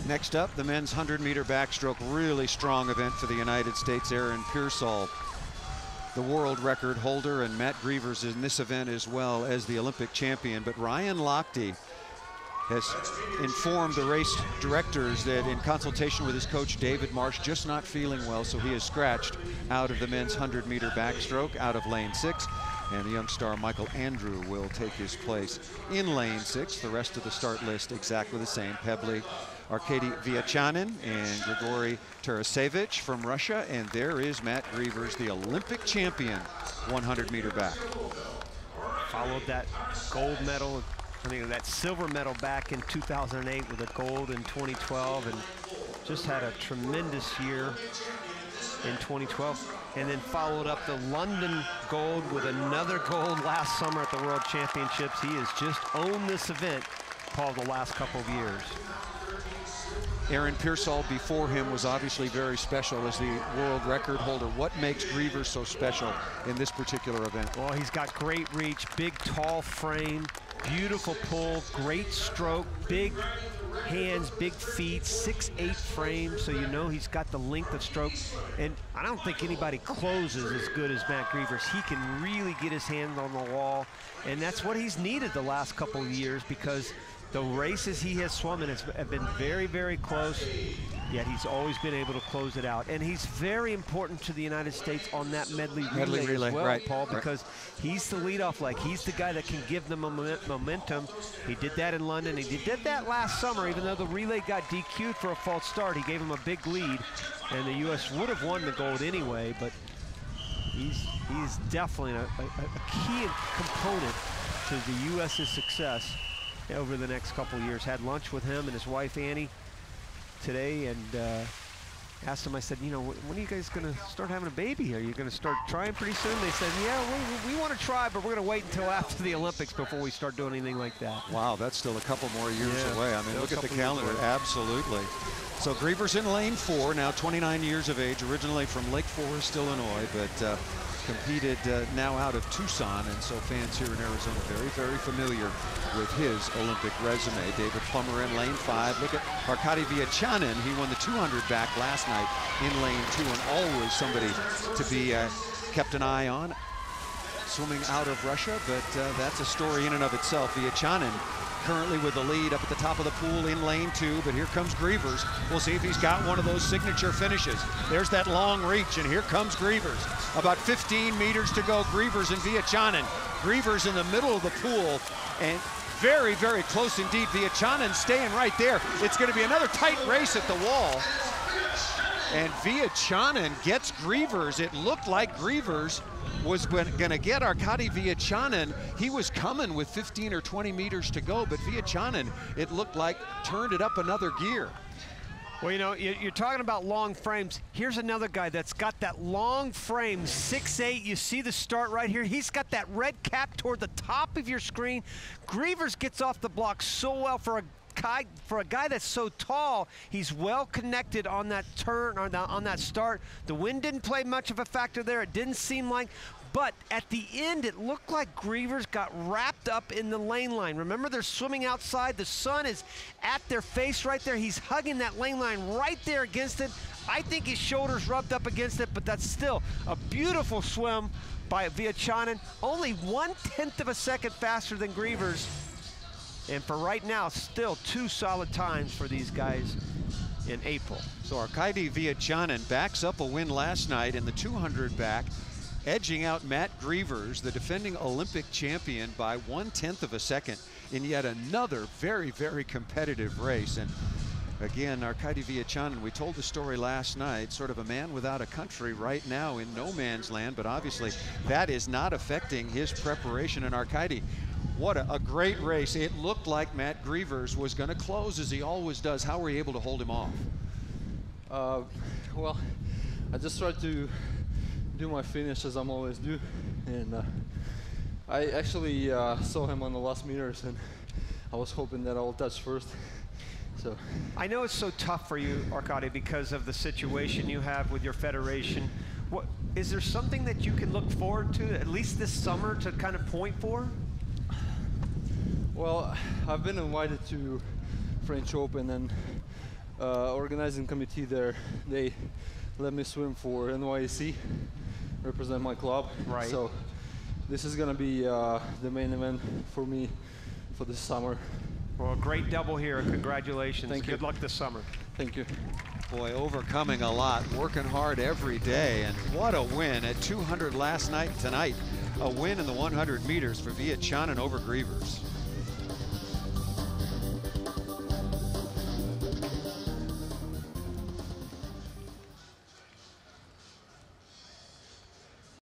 Next up, the men's 100-meter backstroke. Really strong event for the United States. Aaron Pearsall, the world record holder, and Matt Grievers in this event as well as the Olympic champion. But Ryan Lochte has informed the race directors that in consultation with his coach David Marsh, just not feeling well, so he is scratched out of the men's 100-meter backstroke, out of lane 6. And the young star Michael Andrew will take his place in lane 6. The rest of the start list exactly the same. Pebli, Arkady Vyachanin, and Grigory Tarasevich from Russia. And there is Matt Grievers, the Olympic champion, 100-meter back. Followed that gold medal, that silver medal back in 2008 with a gold in 2012, and just had a tremendous year in 2012. And then followed up the London gold with another gold last summer at the World Championships. He has just owned this event, Paul, the last couple of years. Aaron Pearsall before him was obviously very special as the world record holder. What makes Grievers so special in this particular event? Well, he's got great reach, big, tall frame, beautiful pull, great stroke, big hands, big feet, 6'8" frame, so you know he's got the length of stroke. And I don't think anybody closes as good as Matt Grievers. He can really get his hand on the wall, and that's what he's needed the last couple of years, because the races he has swum in have been very, very close, yet he's always been able to close it out. And he's very important to the United States on that medley relay as well, right, Paul, because he's the leadoff leg. He's the guy that can give them momentum. He did that in London. He did that last summer, even though the relay got DQ'd for a false start. He gave him a big lead, and the U.S. would have won the gold anyway, but he's definitely a key component to the U.S.'s success over the next couple of years. Had lunch with him and his wife Annie today, and asked him, I said, you know, when are you guys going to start having a baby? Are you going to start trying pretty soon? They said, yeah, we want to try, but we're going to wait until after the Olympics before we start doing anything like that. Wow, that's still a couple more years away. I mean, look at the calendar. Absolutely. So Grievers in lane 4, now 29 years of age, originally from Lake Forest, Illinois, but competed now out of Tucson, and so fans here in Arizona very, very familiar with his Olympic resume. David Plummer in lane 5. Look at Arkady Vyachanin. He won the 200 back last night in lane 2, and always somebody to be kept an eye on. Swimming out of Russia, but that's a story in and of itself. Vyachanin currently with the lead up at the top of the pool in lane 2, but here comes Grievers. We'll see if he's got one of those signature finishes. There's that long reach, and here comes Grievers. About 15 meters to go, Grievers and Vyachanin. Grievers in the middle of the pool, and very, very close indeed. Vyachanin staying right there. It's going to be another tight race at the wall. And Vyachanin gets Grievers. It looked like Grievers was going to get Arkady Vyachanin. He was coming with 15 or 20 meters to go, but Vyachanin, it looked like, turned it up another gear. Well, you know, you're talking about long frames. Here's another guy that's got that long frame, 6'8". You see the start right here. He's got that red cap toward the top of your screen. Grievers gets off the block so well for a guy that's so tall. He's well connected on that turn, or on that start. The wind didn't play much of a factor there. It didn't seem like, but at the end, it looked like Grievers got wrapped up in the lane line. Remember, they're swimming outside. The sun is at their face right there. He's hugging that lane line right there against it. I think his shoulders rubbed up against it, but that's still a beautiful swim by Vyachanin. Only 1/10 of a second faster than Grievers. And for right now, still 2 solid times for these guys in April. So Arkady Vyachanin backs up a win last night in the 200 back, edging out Matt Grievers, the defending Olympic champion, by 1/10 of a second in yet another very, very competitive race. And again, Arkady Vyachanin, we told the story last night, sort of a man without a country right now in no man's land, but obviously that is not affecting his preparation. And Arkady, what a great race. It looked like Matt Grievers was going to close, as he always does. How were you able to hold him off? Well, I just tried to do my finish as I'm always do, and I actually saw him on the last meters, and I was hoping that I'll touch first. So I know it's so tough for you, Arkady, because of the situation you have with your federation. What is there something that you can look forward to, at least this summer, to kind of point for? Well, I've been invited to French Open, and organizing committee there, they let me swim for NYC, represent my club. Right. So this is gonna be the main event for me for this summer. Well, great double here. Congratulations. Thank you. Good luck this summer. Thank you. Boy, overcoming a lot, working hard every day, and what a win at 200 last night and tonight. A win in the 100 meters for Vietchanen over Grievers.